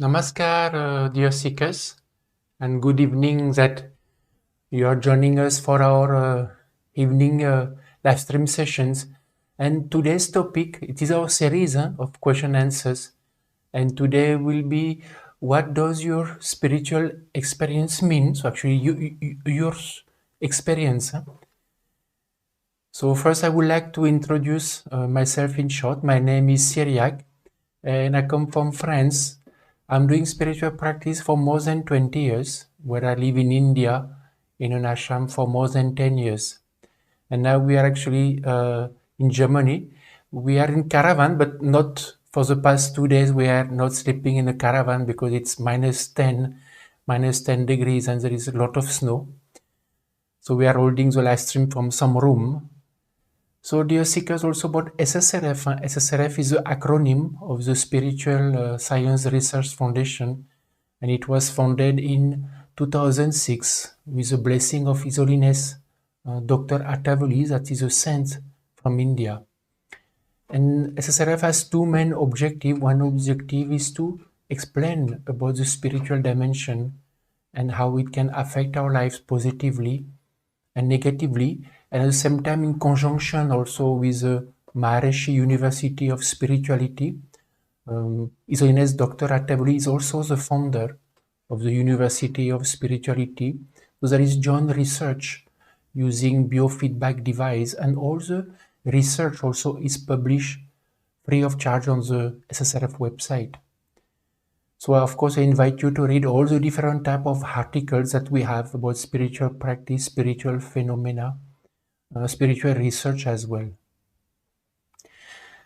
Namaskar, dear seekers, and good evening that you are joining us for our evening live stream sessions. And today's topic, it is our series of question answers. And today will be what does your spiritual experience mean? So actually, your experience. So first, I would like to introduce myself in short. My name is Cyriaque, and I come from France. I'm doing spiritual practice for more than 20 years, where I live in India in an ashram for more than 10 years. And now we are actually in Germany. We are in caravan, but not for the past 2 days. We are not sleeping in a caravan because it's minus 10 degrees, and there is a lot of snow. So we are holding the live stream from some room. So dear seekers, also about SSRF. SSRF is the acronym of the Spiritual Science Research Foundation, and it was founded in 2006 with the blessing of His Holiness Dr. Vallee, that is a saint from India. And SSRF has two main objectives. One objective is to explain about the spiritual dimension and how it can affect our lives positively and negatively, and at the same time in conjunction also with the Maharishi University of Spirituality. His Holiness Dr. Vallee is also the founder of the University of Spirituality. So there is joint research using biofeedback device, and all the research also is published free of charge on the SSRF website. So of course I invite you to read all the different type of articles that we have about spiritual practice, spiritual phenomena, spiritual research as well.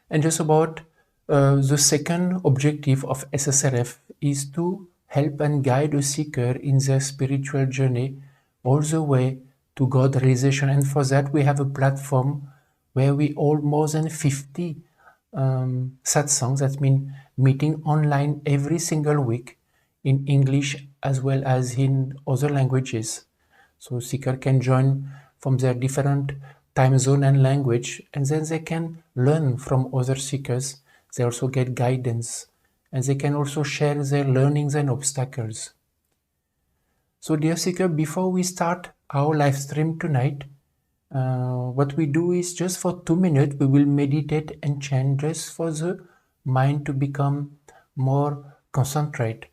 And just about the second objective of SSRF is to help and guide a seeker in their spiritual journey all the way to God realization. And for that, we have a platform where we hold more than 50 satsangs, that means meeting online every single week in English as well as in other languages. So seeker can join from their different time zone and language, and then they can learn from other seekers. They also get guidance, and they can also share their learnings and obstacles. So dear seeker, before we start our live stream tonight, what we do is just for 2 minutes we will meditate and chant, just for the mind to become more concentrate.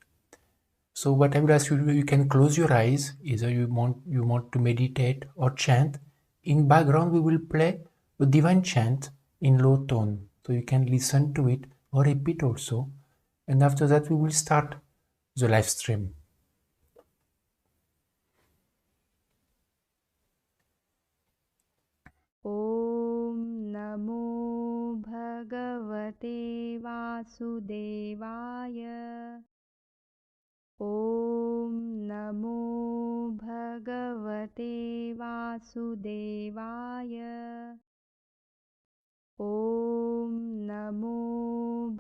So what I would ask you, you can close your eyes, either you want to meditate or chant. In background we will play a divine chant in low tone, so you can listen to it or repeat also. And after that we will start the live stream. ॐ नमो भगवते वासुदेवाय। ॐ नमो भगवते वासुदेवाय। ॐ नमो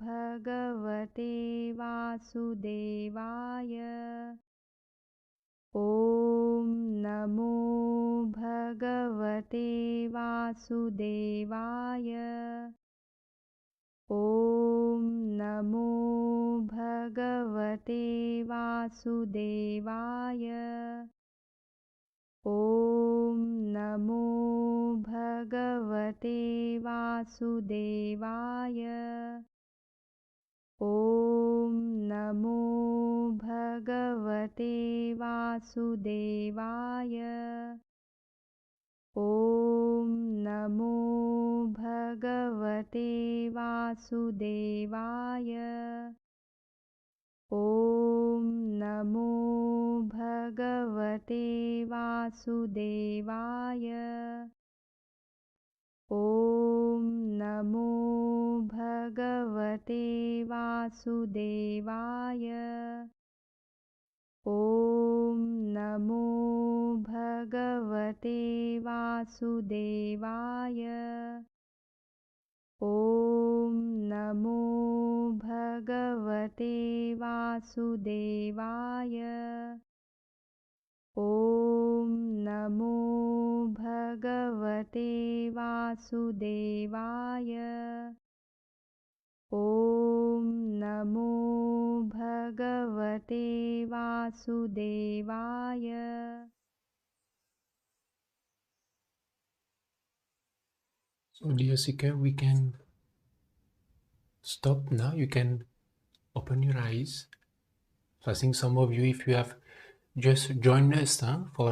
भगवते वासुदेवाय। ॐ नमो भगवते वासुदेवाय। ॐ नमो भगवते वासुदेवाय। ॐ नमो भगवते वासुदेवाय। ॐ नमो भगवते वासुदेवाय। ॐ नमो भगवते वासुदेवाय। ॐ नमो भगवते वासुदेवाय। ॐ नमो भगवते वासुदेवाय। ॐ नमो भगवते वासुदेवाय। ॐ नमो भगवते वासुदेवाय। ॐ नमो भगवते वासुदेवाय। ॐ नमो भगवते वासुदेवाय। So dear seeker, we can stop now. You can open your eyes. So I think some of you, if you have just joined us for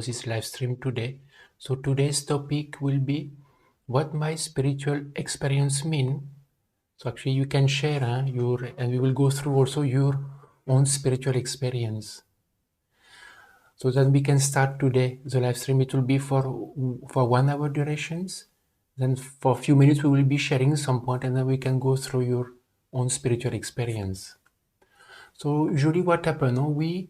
this live stream today. So today's topic will be what my spiritual experience mean. So actually you can share and we will go through also your own spiritual experience. So then we can start today. The live stream, it will be for 1 hour durations. Then for a few minutes we will be sharing some point, and then we can go through your own spiritual experience. So usually what happens, we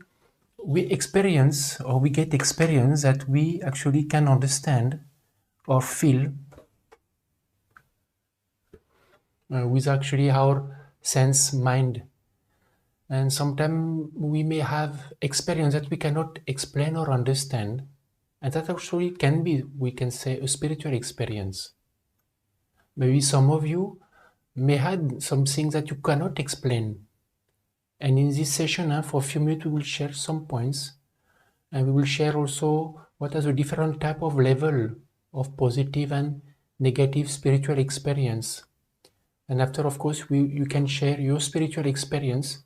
experience or we get experience that we actually can understand or feel with actually our sense mind. And sometimes we may have experience that we cannot explain or understand, and that actually can be, we can say, a spiritual experience. Maybe some of you may have some things that you cannot explain, and in this session for a few minutes we will share some points, and we will share also what are the different type of level of positive and negative spiritual experience. And after, of course, you can share your spiritual experience,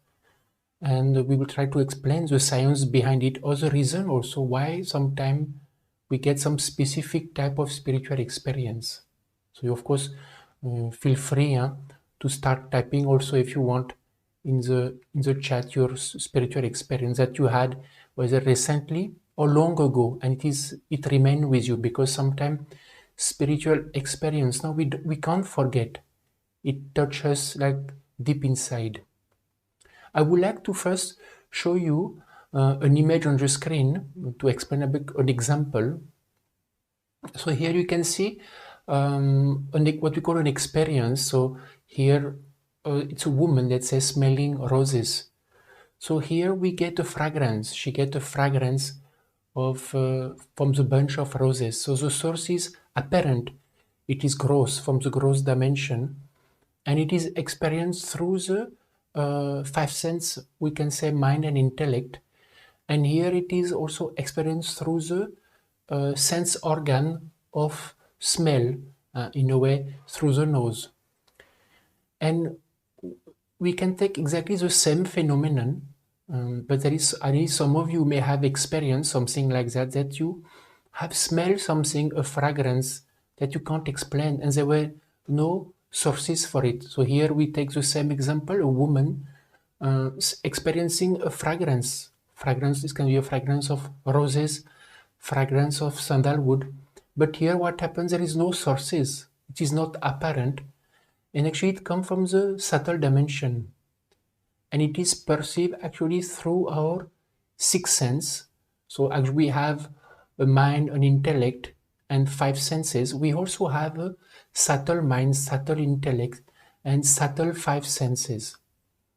and we will try to explain the science behind it, or the reason also why sometimes we get some specific type of spiritual experience. So you, of course, feel free to start typing also if you want in the chat your spiritual experience that you had, whether recently or long ago, and it remain with you, because sometimes spiritual experience now we can't forget. It touches us like deep inside. I would like to first show you an image on the screen to explain a bit an example. So here you can see what we call an experience. So here it's a woman that says smelling roses. So here we get a fragrance. She get a fragrance of from the bunch of roses. So the source is apparent. It is gross, from the gross dimension, and it is experienced through the five sense, we can say, mind and intellect. And here it is also experienced through the sense organ of smell, in a way, through the nose. And we can take exactly the same phenomenon, but there is, at least some of you may have experienced something like that you have smelled something, a fragrance that you can't explain, and there were no sources for it. So here we take the same example, a woman experiencing a fragrance. Fragrance, this can be a fragrance of roses, fragrance of sandalwood. But here what happens, there is no sources. It is not apparent. And actually it comes from the subtle dimension. And it is perceived actually through our sixth sense. So actually we have a mind, an intellect, and five senses. We also have a subtle mind, subtle intellect, and subtle five senses.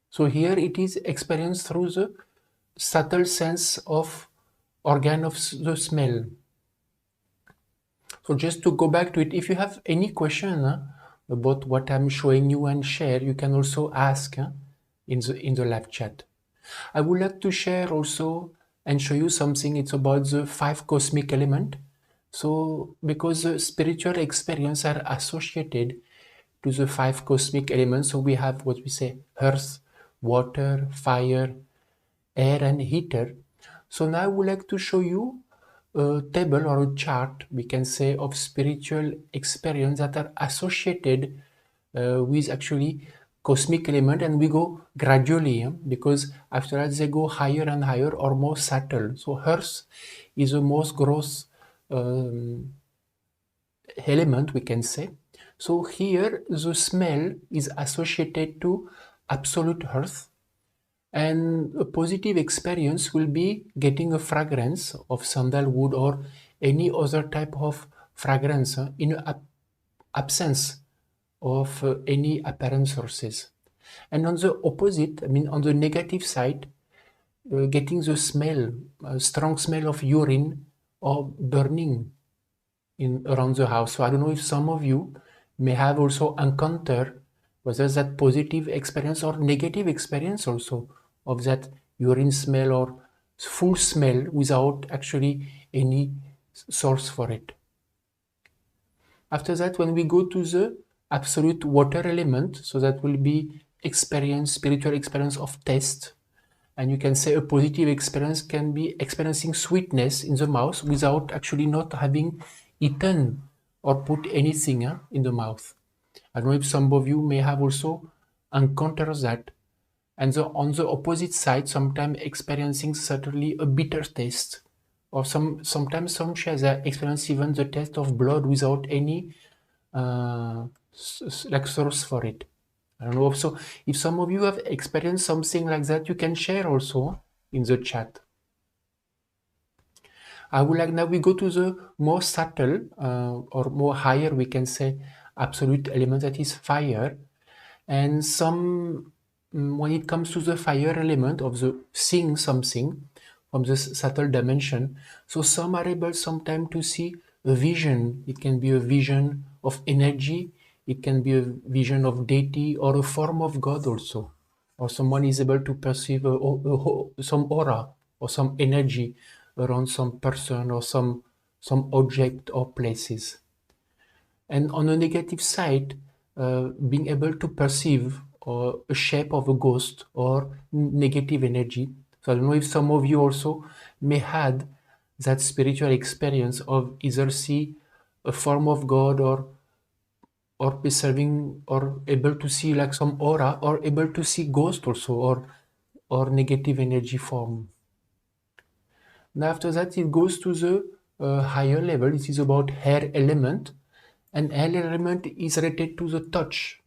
So here it is experienced through the subtle sense of organ of the smell. So just to go back to it, if you have any question about what I'm showing you and share, you can also ask in the live chat. I would like to share also and show you something. It's about the five cosmic elements. So because the spiritual experience are associated to the five cosmic elements, so we have what we say earth, water, fire, air, and heater. So now I would like to show you a table or a chart, we can say, of spiritual experience that are associated with actually cosmic element, and we go gradually because after that they go higher and higher or more subtle. So earth is the most gross element, we can say. So here the smell is associated to absolute earth, and a positive experience will be getting a fragrance of sandalwood or any other type of fragrance in absence of any apparent sources. And on the opposite, I mean on the negative side, getting the smell, a strong smell of urine or burning around the house. So I don't know if some of you may have also encountered whether that positive experience or negative experience also of that urine smell or full smell without actually any source for it. After that, when we go to the absolute water element, so that will be experience, spiritual experience of taste. And you can say a positive experience can be experiencing sweetness in the mouth without actually not having eaten or put anything in the mouth. I don't know if some of you may have also encountered that. And on the opposite side, sometimes experiencing certainly a bitter taste. Or sometimes some shares experience even the taste of blood without any like source for it. I don't know. So if some of you have experienced something like that, you can share also in the chat. I would like now we go to the more subtle or more higher, we can say, absolute element, that is fire. And some, when it comes to the fire element of the seeing something from this subtle dimension, so some are able sometimes to see a vision. It can be a vision of energy, it can be a vision of deity or a form of God also. Or someone is able to perceive some aura or some energy around some person or some object or places. And on the negative side, being able to perceive a shape of a ghost or negative energy. So I don't know if some of you also may had that spiritual experience of either see a form of God or perceiving or able to see like some aura or able to see ghost also or negative energy form. Now after that it goes to the higher level. It is about air element. And air element is related to the touch.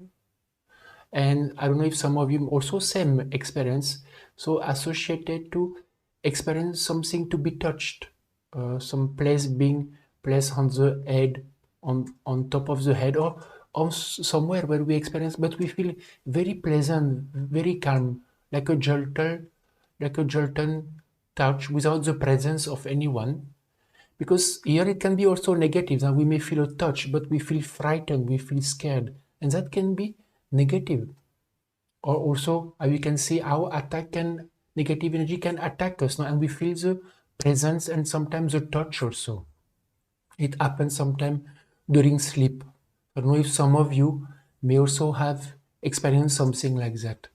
And I don't know if some of you also same experience, so associated to experience something to be touched, some place being placed on the head, on top of the head, or on somewhere where we experience, but we feel very pleasant, very calm, like a jolten touch without the presence of anyone. Because here it can be also negative. Now we may feel a touch, but we feel frightened, we feel scared, and that can be negative. Or also, we can see how negative energy can attack us, no? And we feel the presence and sometimes the touch also. It happens sometimes during sleep. I don't know if some of you may also have experienced something like that.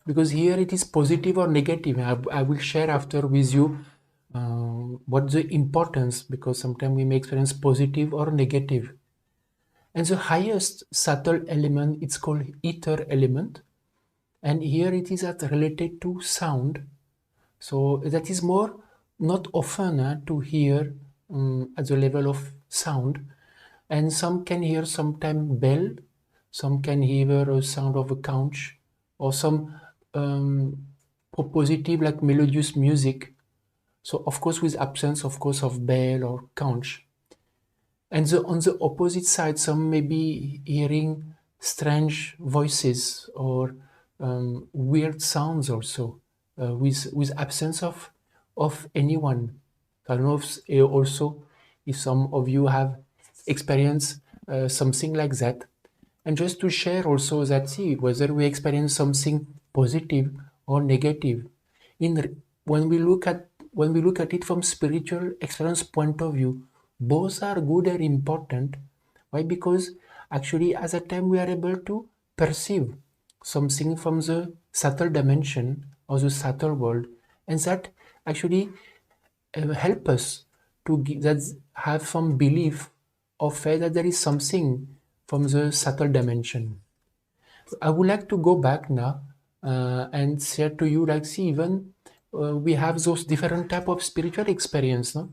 Because here it is positive or negative. I will share after with you what's the importance, because sometimes we may experience positive or negative. And the highest subtle element, it's called ether element. And here it is related to sound. So that is more not often to hear at the level of sound. And some can hear sometime bell, some can hear a sound of a conch, or some positive like melodious music. So of course with absence of course of bell or conch. And on the opposite side, some may be hearing strange voices or weird sounds also, with absence of anyone. I don't know if also if some of you have experienced something like that. And just to share also that, see, whether we experience something positive or negative, when we look at it from spiritual experience point of view, both are good and important. Why? Because actually at that time we are able to perceive something from the subtle dimension or the subtle world, and that actually help us to have some belief or faith that there is something from the subtle dimension. I would like to go back now and share to you, like, see, even we have those different type of spiritual experience, no?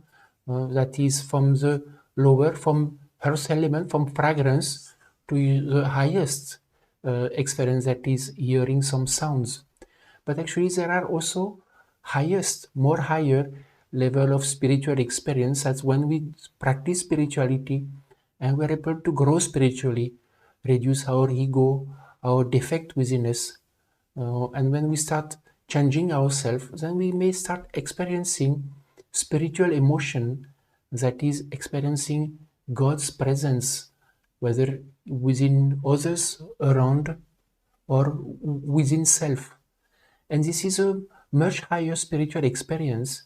That is from the lower, from earth element, from fragrance, to the highest experience, that is hearing some sounds. But actually there are also more higher level of spiritual experience. That's when we practice spirituality and we're able to grow spiritually, reduce our ego, our defect within us. And when we start changing ourselves, then we may start experiencing spiritual emotion, that is experiencing God's presence, whether within others around, or within self. And this is a much higher spiritual experience,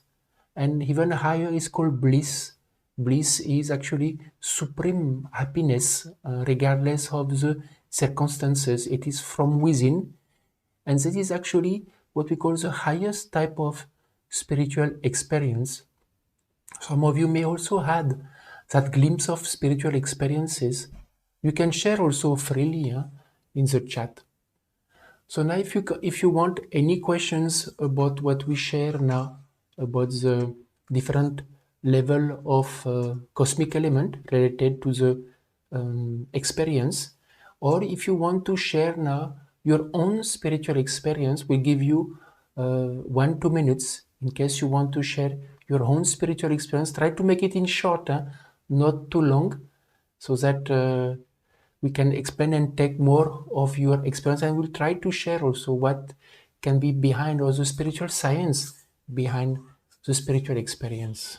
and even higher is called bliss. Bliss is actually supreme happiness, regardless of the circumstances. It is from within, and this is actually what we call the highest type of spiritual experience. Some of you may also had that glimpse of spiritual experiences. You can share also freely, in the chat. So now if you want any questions about what we share now, about the different level of cosmic element related to the experience, or if you want to share now your own spiritual experience, we give you 1-2 minutes in case you want to share your own spiritual experience. Try to make it in short, not too long, so that we can explain and take more of your experience, and we'll try to share also what can be behind, or the spiritual science behind the spiritual experience.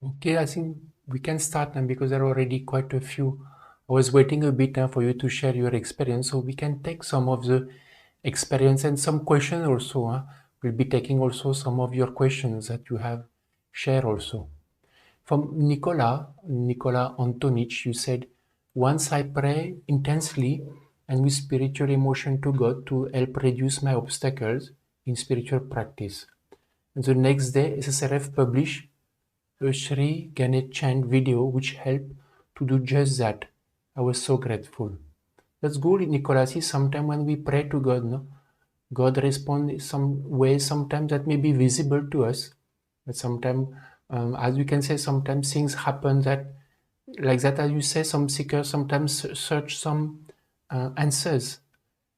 Okay, I think we can start now because there are already quite a few. I was waiting a bit now for you to share your experience, so we can take some of the experience and some questions also. We'll be taking also some of your questions that you have shared also. From Nicola Antonich, you said, once I pray intensely and with spiritual emotion to God to help reduce my obstacles in spiritual practice. And the next day, SSRF published a Sri Ganesh chant video which helped to do just that. I was so grateful. That's good, Nicola. See, sometimes when we pray to God, no, God responds in some way, sometimes that may be visible to us, but sometimes, as we can say, sometimes things happen that, like that, as you say, some seekers sometimes search some answers,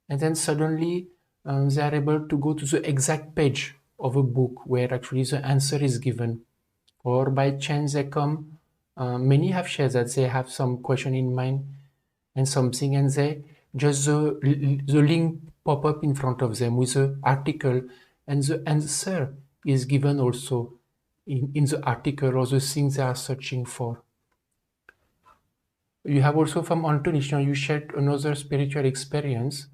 and then suddenly they are able to go to the exact page of a book where actually the answer is given, or by chance they come. Many have shared that they have some question in mind and something, and they just the link pop up in front of them with the article, and the answer is given also in the article or the things they are searching for. You have also from Antonisha, you shared another spiritual experience.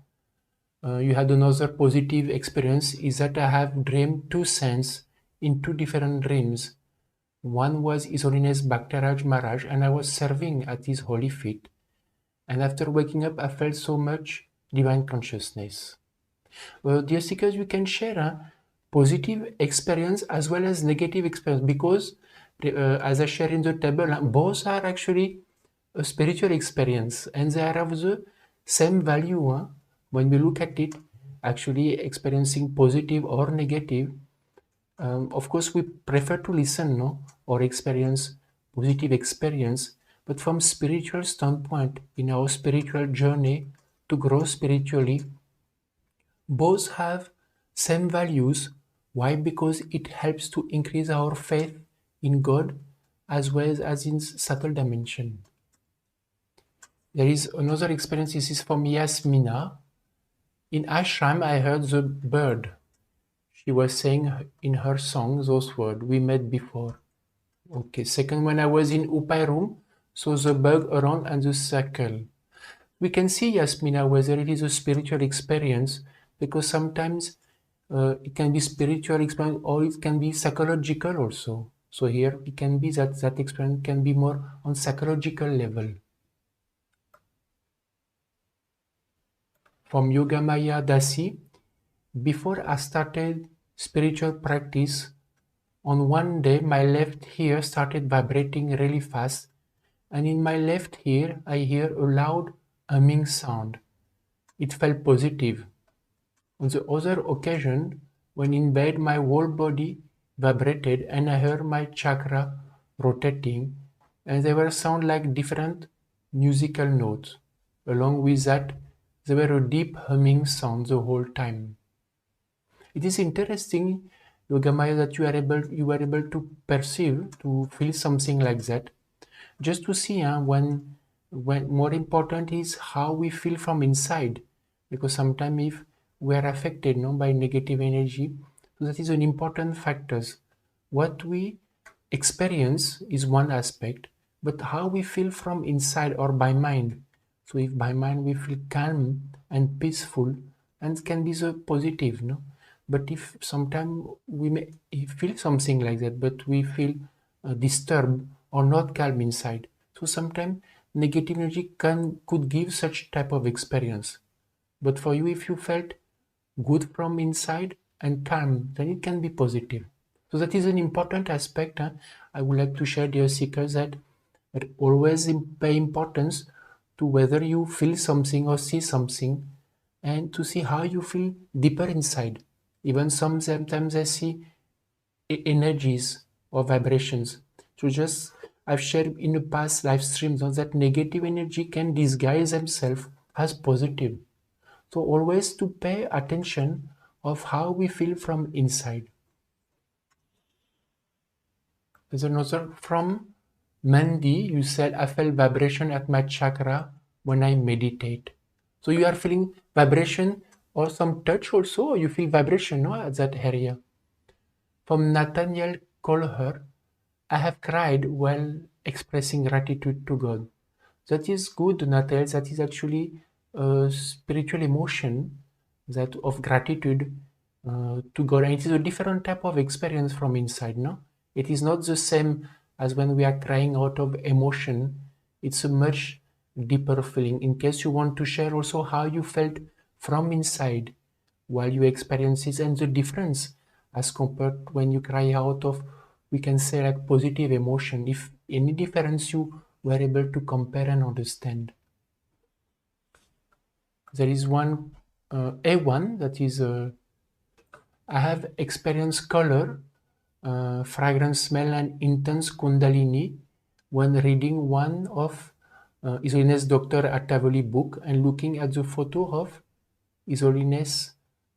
You had another positive experience, is that I have dreamed two saints in two different dreams. One was His Holiness Bhaktaraj Maharaj, and I was serving at his holy feet. And after waking up, I felt so much divine consciousness. Dear seekers, you can share a positive experience as well as negative experience, because as I share in the table, both are actually a spiritual experience and they are of the same value. When we look at it, actually experiencing positive or negative, Of course, we prefer to listen, no, or experience positive experience, but from spiritual standpoint, in our spiritual journey to grow spiritually, both have same values. Why? Because it helps to increase our faith in God as well as in subtle dimension. There is another experience. This is from Yasmina. In ashram, I heard the bird. She was saying in her song those words we met before. Okay. Second, when I was in Upai room, so the bug around and the circle. We can see, Yasmina, whether it is a spiritual experience, because sometimes it can be spiritual experience or it can be psychological also. So here it can be that experience can be more on psychological level. From Yogamaya Dasi, before I started spiritual practice, on one day my left ear started vibrating really fast, and in my left ear I hear a loud humming sound. It felt positive. On the other occasion, when in bed my whole body vibrated and I heard my chakra rotating, and they were sound like different musical notes. Along with that, there were a deep humming sound the whole time. It is interesting, Yogamaya, that you were able to perceive, to feel something like that. Just to see when more important is how we feel from inside, because sometimes if we are affected, no, by negative energy, so that is an important factors. What we experience is one aspect, but how we feel from inside or by mind. So if by mind we feel calm and peaceful, and can be so positive, no. But if sometimes we may feel something like that, but we feel disturbed or not calm inside. So sometimes negative energy could give such type of experience. But for you, if you felt good from inside and calm, then it can be positive. So that is an important aspect. I would like to share, dear seekers, that always pay importance to whether you feel something or see something, and to see how you feel deeper inside. Even sometimes I see energies or vibrations. So just I've shared in the past live streams that negative energy can disguise themselves as positive. So always to pay attention of how we feel from inside. There's another from Mandy. You said, I felt vibration at my chakra when I meditate. So you are feeling vibration or some touch also, or you feel vibration, no, at that area. From Nathaniel Kolher, I have cried while expressing gratitude to God. That is good, Nathaniel. That is actually a spiritual emotion that of gratitude to God. And it is a different type of experience from inside, no? It is not the same as when we are crying out of emotion. It's a much deeper feeling. In case you want to share also how you felt from inside while you experience it, and the difference as compared when you cry out of, we can say, like positive emotion, if any difference you were able to compare and understand. There is one A1 that is I have experienced color, fragrance, smell, and intense kundalini when reading one of His Holiness Dr. Attavoli book and looking at the photo of His Holiness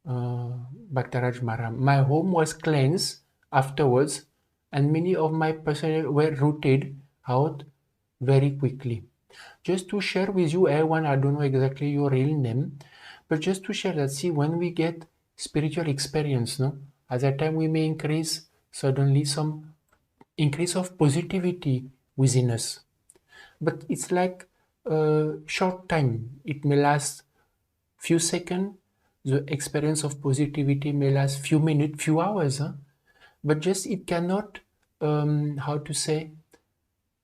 Bhaktaraj Maharaj. My home was cleansed afterwards, and many of my personnel were rooted out very quickly. Just to share with you, everyone, I don't know exactly your real name, but just to share that, see, when we get spiritual experience, no, at that time we may increase suddenly some increase of positivity within us. But it's like a short time. It may last few seconds. The experience of positivity may last few minutes, few hours. But just it cannot, how to say,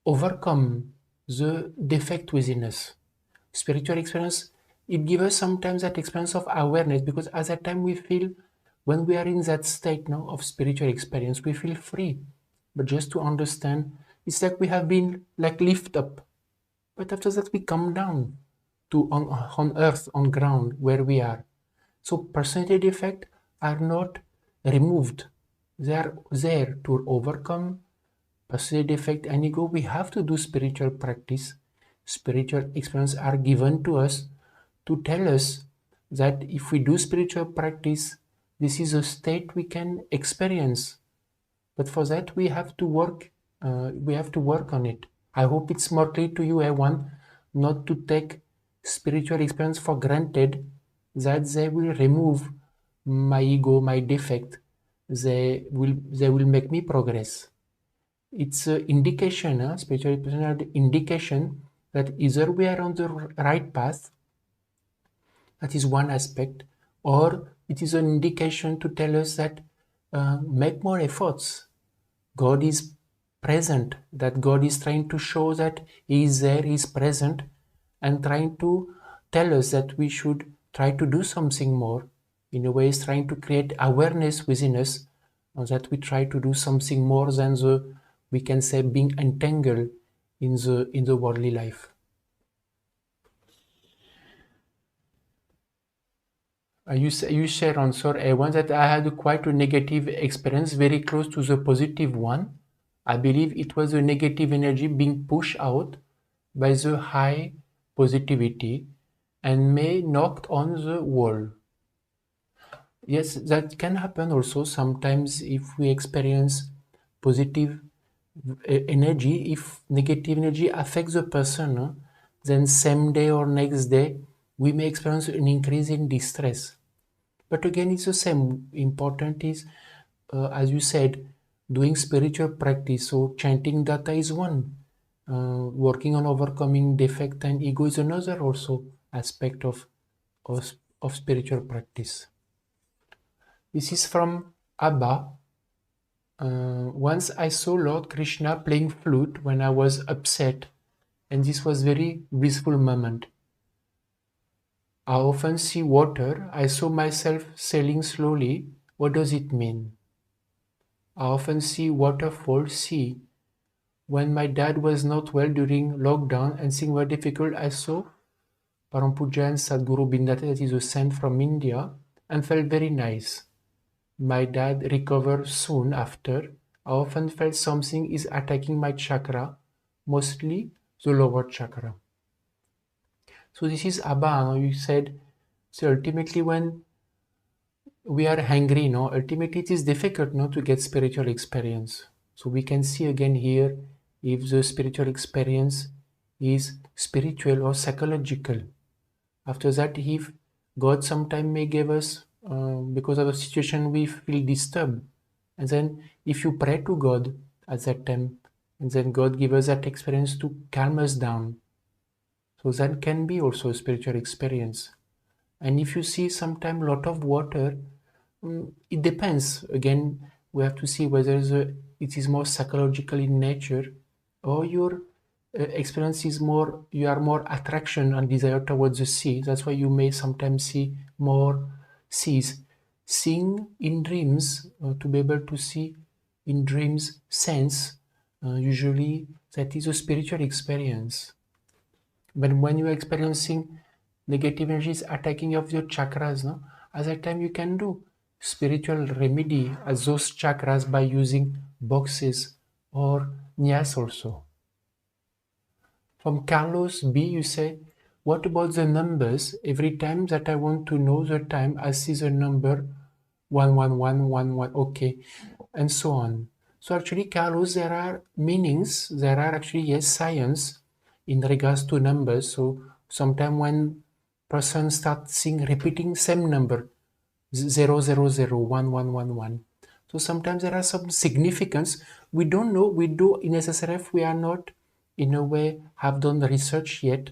overcome the defect within us. Spiritual experience, it gives us sometimes that experience of awareness, because at that time we feel, when we are in that state now of spiritual experience, we feel free. But just to understand, it's like we have been like lift up, but after that we come down to on earth, on ground where we are. So personality defects are not removed, They are there to overcome personality defect and ego. We have to do spiritual practice. Spiritual experiences are given to us to tell us that if we do spiritual practice, this is a state we can experience. But for that, we have to work. We have to work on it. I hope it's more clear to you, everyone, not to take spiritual experience for granted, that they will remove my ego, my defect. They will make me progress. It's an indication, spiritual personality indication that either we are on the right path, that is one aspect, or it is an indication to tell us that make more efforts. God is present, that God is trying to show that He is there, He is present, and trying to tell us that we should try to do something more. In a way, He's trying to create awareness within us, that we try to do something more than we can say, being entangled in the worldly life. You share answer one that I had quite a negative experience, very close to the positive one. I believe it was a negative energy being pushed out by the high positivity and may knocked on the wall. Yes, that can happen also sometimes if we experience positive energy. If negative energy affects the person, then same day or next day we may experience an increase in distress. But again, it's the same. Important is, as you said, doing spiritual practice. So chanting data is one. Working on overcoming defect and ego is another also aspect of spiritual practice. This is from Abba. Once I saw Lord Krishna playing flute when I was upset, and this was very blissful moment. I often see water. I saw myself sailing slowly. What does it mean? I often see waterfall, sea. When my dad was not well during lockdown and things were difficult, I saw Parampuja and Sadguru Bindate, that is a saint from India, and felt very nice. My dad recovered soon after. I often felt something is attacking my chakra, mostly the lower chakra. So this is Abba, you said. So ultimately when we are hungry, ultimately it is difficult to get spiritual experience. So we can see again here if the spiritual experience is spiritual or psychological. After that, if God sometime may give us, because of a situation we feel disturbed, and then if you pray to God at that time, and then God give us that experience to calm us down. So that can be also a spiritual experience. And if you see sometime lot of water, it depends. Again, we have to see whether it is more psychological in nature, or your experience is more, you are more attraction and desire towards the sea. That's why you may sometimes see more seas. Seeing in dreams, to be able to see in dreams sense, usually that is a spiritual experience. But when you are experiencing negative energies attacking of your chakras, at that time you can do spiritual remedy at those chakras by using boxes or nyas also. From Carlos B, you say, what about the numbers? Every time that I want to know the time, I see the number 11111, okay, and so on. So actually, Carlos, there are meanings, there are actually, yes, science in regards to numbers. So sometimes when person starts seeing repeating same number, 0001111. So sometimes there are some significance. We don't know, we do in SSRF, we are not in a way have done the research yet,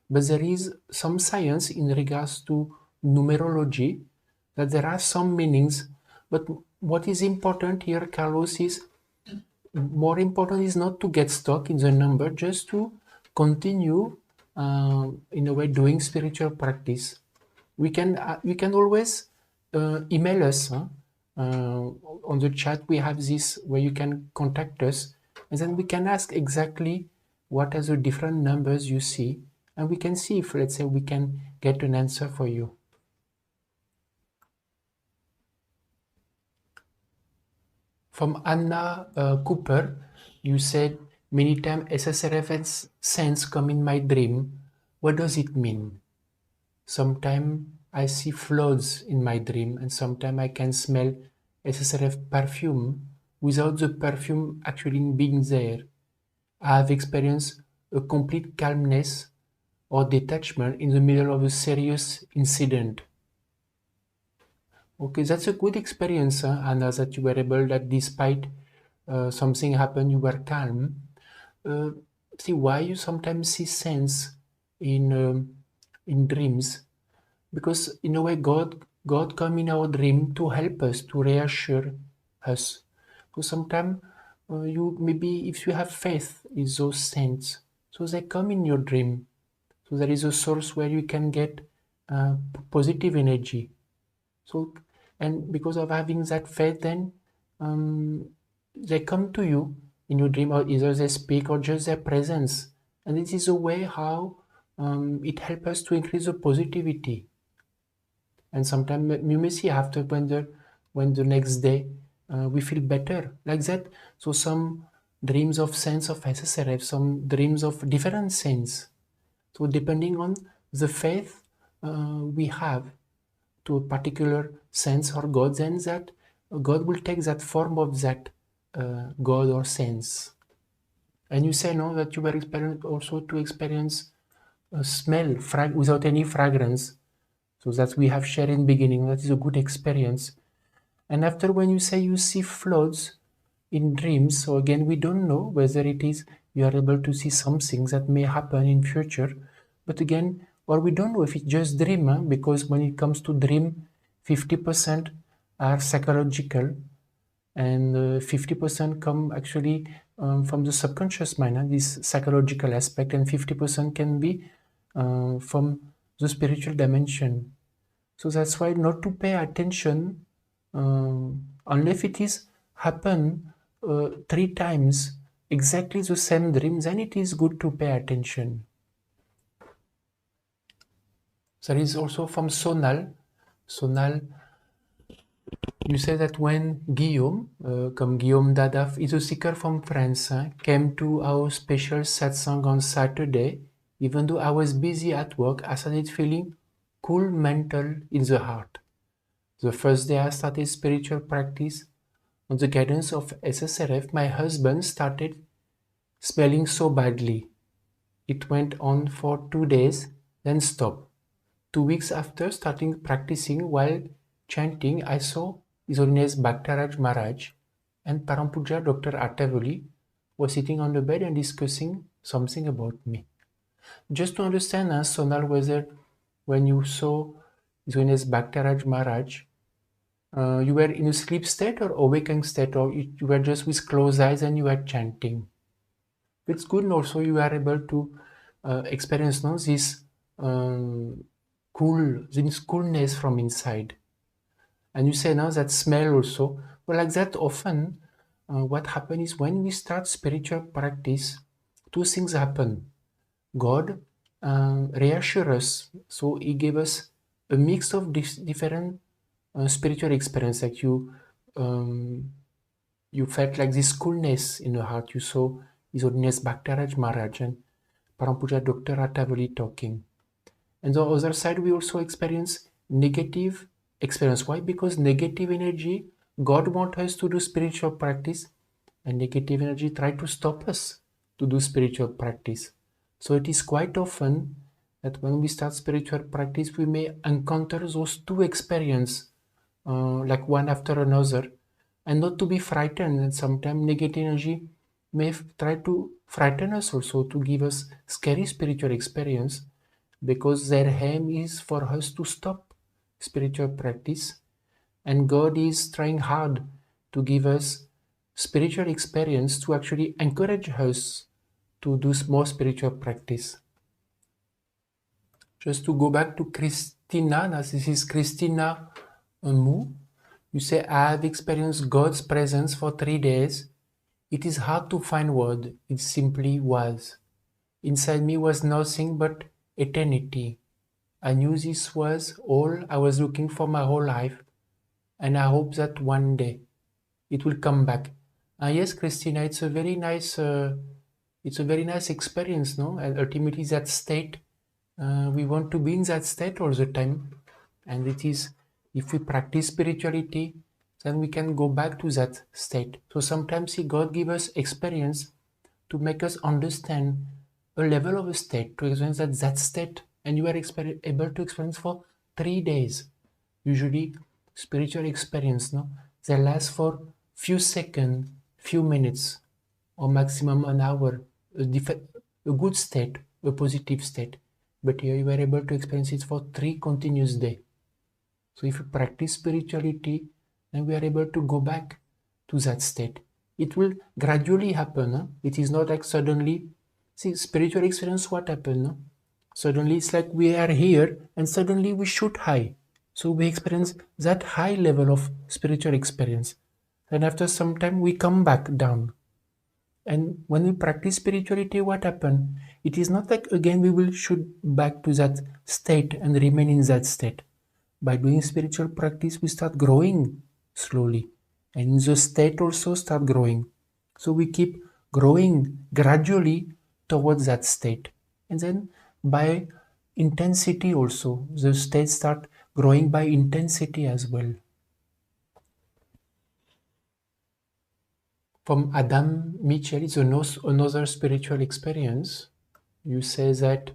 but there is some science in regards to numerology, that there are some meanings. But what is important here, Carlos, is more important is not to get stuck in the number, just to continue in a way doing spiritual practice. We can always email us on the chat. We have this where you can contact us, and then we can ask exactly what are the different numbers you see, and we can see if, let's say, we can get an answer for you. From Anna Cooper, you said many times SSRF sense come in my dream. What does it mean? Sometimes I see floods in my dream, and sometimes I can smell SSRF perfume without the perfume actually being there. I have experienced a complete calmness or detachment in the middle of a serious incident. Okay, that's a good experience, Anna, that you were able that despite something happened, you were calm. Uh, See why you sometimes see sense in dreams, because in a way God come in our dream to help us, to reassure us. So sometimes you maybe if you have faith in those saints, so they come in your dream. So there is a source where you can get positive energy. So, and because of having that faith, then they come to you in your dream, or either they speak or just their presence. And this is a way how it helps us to increase the positivity. And sometimes you may see after when the next day we feel better like that. So some dreams of sense of SSRF, some dreams of different sense. So depending on the faith we have to a particular sense or God, then that God will take that form of that God or sense. And you say no that you were also to experience a smell without any fragrance. So that we have shared in beginning. That is a good experience. And after when you say you see floods in dreams, so again we don't know whether it is you are able to see something that may happen in future, but again, or we don't know if it's just dream, because when it comes to dream, 50% are psychological and 50% come actually from the subconscious mind, this psychological aspect, and 50% can be from the spiritual dimension. So that's why not to pay attention unless it is happen 3 times exactly the same dream, then it is good to pay attention. There is also from Sonal. Sonal, you say that when Guillaume, comme Guillaume Dadaf, is a seeker from France, came to our special satsang on Saturday, even though I was busy at work, I started feeling cool mental in the heart. The first day I started spiritual practice, on the guidance of SSRF, my husband started smelling so badly. It went on for 2 days, then stopped. 2 weeks after starting practicing while chanting, I saw His Holiness Bhaktaraj Maharaj and Parampuja Dr. Attavoli were sitting on the bed and discussing something about me. Just to understand, Sonal, whether when you saw His Holiness Bhaktaraj Maharaj, you were in a sleep state or awakening state, or you were just with closed eyes and you were chanting. It's good, and also you are able to experience this this coolness from inside. And you say now that smell also. Well, like that often, what happens is when we start spiritual practice, two things happen. God reassures us, so He gave us a mix of different spiritual experience. Like you felt like this coolness in your heart. You saw His Holiness Bhaktaraj Maharaj and Parampuja Dr. Attavoli talking. And the other side, we also experience negative experience. Why? Because negative energy, God wants us to do spiritual practice, and negative energy try to stop us to do spiritual practice. So it is quite often that when we start spiritual practice, we may encounter those two experiences, like one after another, and not to be frightened. And sometimes negative energy may try to frighten us also, to give us scary spiritual experience, because their aim is for us to stop spiritual practice, and God is trying hard to give us spiritual experience to actually encourage us to do more spiritual practice. Just to go back to Christina, now this is Christina Mu. You say, I have experienced God's presence for 3 days. It is hard to find word. It simply was. Inside me was nothing but eternity. I knew this was all I was looking for my whole life, and I hope that one day. it will come back. Yes, Christina, it's a very nice experience, no? And ultimately that state, we want to be in that state all the time. And it is, if we practice spirituality, then we can go back to that state. So sometimes God gives us experience to make us understand a level of a state, to experience that state, and you are able to experience for 3 days. Usually, spiritual experience, no, they last for few seconds, few minutes, or maximum an hour. A good state, a positive state. But here you are able to experience it for 3 continuous days. So if you practice spirituality, then we are able to go back to that state. It will gradually happen. Huh? It is not like suddenly. See, spiritual experience, what happened? Huh? Suddenly it's like we are here and suddenly we shoot high. So we experience that high level of spiritual experience. And after some time we come back down. And when we practice spirituality, what happened? It is not like again we will shoot back to that state and remain in that state. By doing spiritual practice, we start growing slowly. And the state also start growing. So we keep growing gradually towards that state. And then by intensity also, the state start growing by intensity as well. From Adam Mitchell, it's another spiritual experience. You say that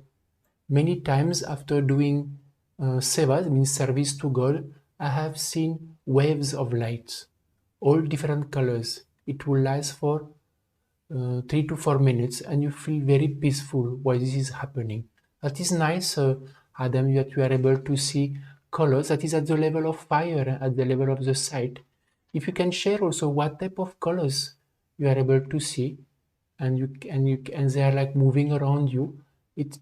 many times after doing seva, means service to God, I have seen waves of light, all different colors. It will last for 3 to 4 minutes and you feel very peaceful while this is happening. That is nice, Adam, that you are able to see colors. That is at the level of fire, at the level of the sight. If you can share also what type of colors you are able to see, and they are like moving around you.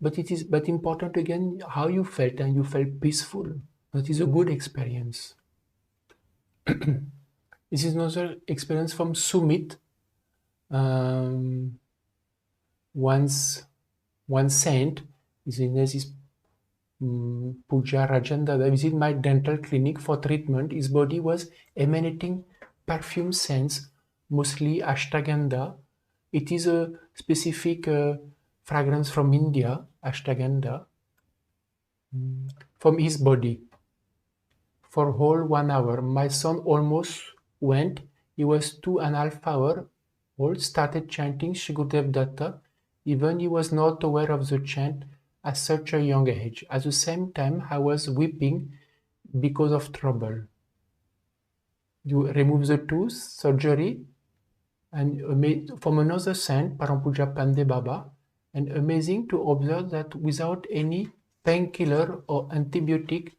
But important again how you felt, and you felt peaceful. That is a good experience. This is another experience from Sumit. Once one saint, his name is Puja Rajendra, visited my dental clinic for treatment. His body was emanating perfume scents, mostly ashtagandha. It is a specific fragrance from India, ashtagandha, from his body. For whole 1 hour, my son almost went. He was 2.5 hours old, started chanting Shri Gurudev Datta. Even he was not aware of the chant at such a young age. At the same time, I was weeping because of trouble. You remove the tooth, surgery, and from another saint, Parampuja Pande Baba, and amazing to observe that without any painkiller or antibiotic,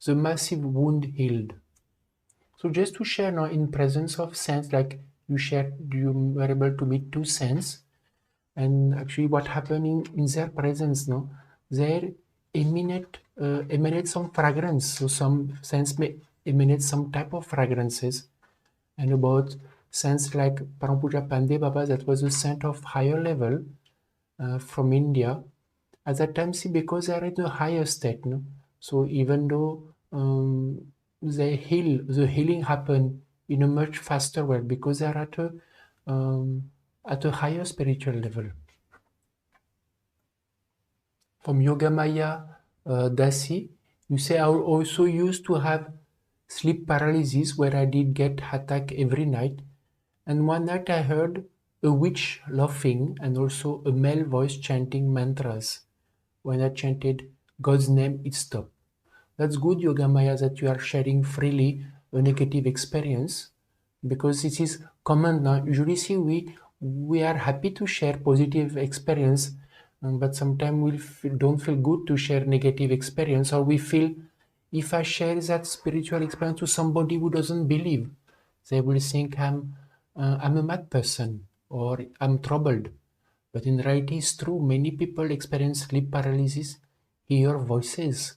the massive wound healed. So just to share now, in presence of saints, like you were able to meet 2 saints, and actually what happened in their presence, no, they emanate some fragrance. So some saints may emanate some type of fragrances. And about saints like Parampuja Pande Baba, that was a saint of higher level from India. At that time, see, because they are at a higher state, no? So even though the healing happen in a much faster way because they are at a higher spiritual level. From Yogamaya Dasi, you say, I also used to have sleep paralysis where I did get attack every night. And one night I heard a witch laughing and also a male voice chanting mantras. When I chanted God's name, it stopped. That's good, Yogamaya, that you are sharing freely a negative experience, because it is common now. Usually, see, we are happy to share positive experience, but sometimes don't feel good to share negative experience, or we feel if I share that spiritual experience to somebody who doesn't believe, they will think I'm a mad person or I'm troubled. But in reality, it's true. Many people experience sleep paralysis, hear voices,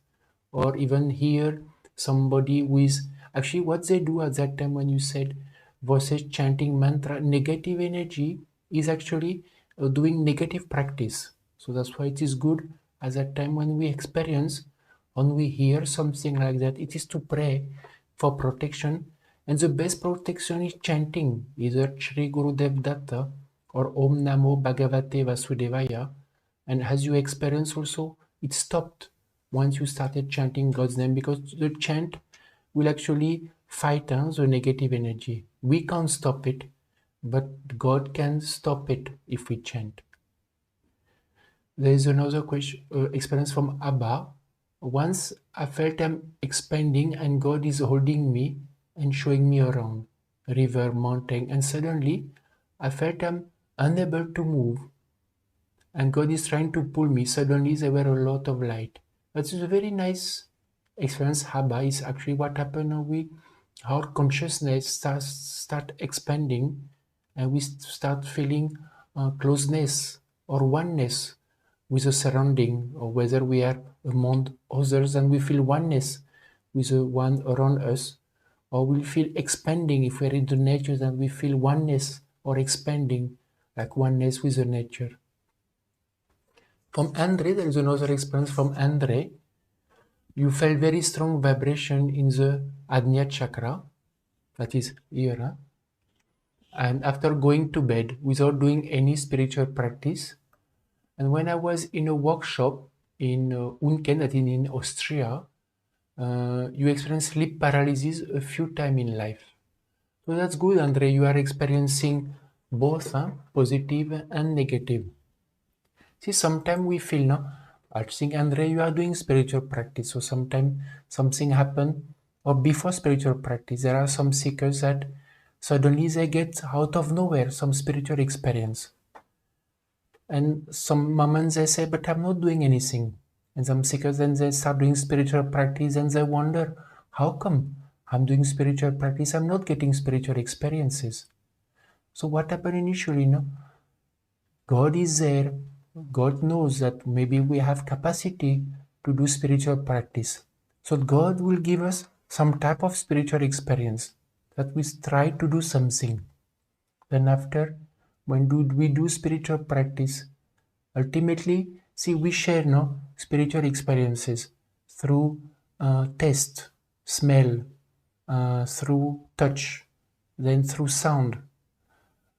or even hear somebody who is actually what they do at that time when you said voices chanting mantra, negative energy is actually doing negative practice. So that's why it is good at that time when we experience, when we hear something like that, it is to pray for protection And the best protection is chanting, either Shri Gurudev Datta or Om Namo Bhagavate Vasudevaya. And as you experience also, it stopped once you started chanting God's name, because the chant will actually fight the negative energy. We can't stop it, but God can stop it if we chant. There is another question, experience from Abba. Once I felt I'm expanding and God is holding me and showing me around, river, mountain, and suddenly I felt I'm unable to move and God is trying to pull me. Suddenly there were a lot of light. That is a very nice experience. Abba is actually what happened when our consciousness start expanding and we start feeling closeness or oneness with the surrounding, or whether we are among others and we feel oneness with the one around us, or we feel expanding if we're in the nature and we feel oneness or expanding like oneness with the nature. From Andre, there is another experience from Andre. You felt very strong vibration in the Ajna chakra, that is here, huh? And after going to bed without doing any spiritual practice. And when I was in a workshop in Unken, that is in Austria, you experience sleep paralysis a few times in life. So that's good, Andre. You are experiencing both positive and negative. See, sometimes we feel, no, I think, Andre, you are doing spiritual practice. So sometimes something happen, or before spiritual practice, there are some seekers that suddenly they get out of nowhere some spiritual experience. And some moments they say, but I'm not doing anything. And some seekers then they start doing spiritual practice and they wonder, how come I'm doing spiritual practice, I'm not getting spiritual experiences? So what happened initially, no? God is there. God knows that maybe we have capacity to do spiritual practice. So God will give us some type of spiritual experience that we try to do something. Then after, when we do spiritual practice, ultimately, see, we share no spiritual experiences through taste, smell, through touch, then through sound.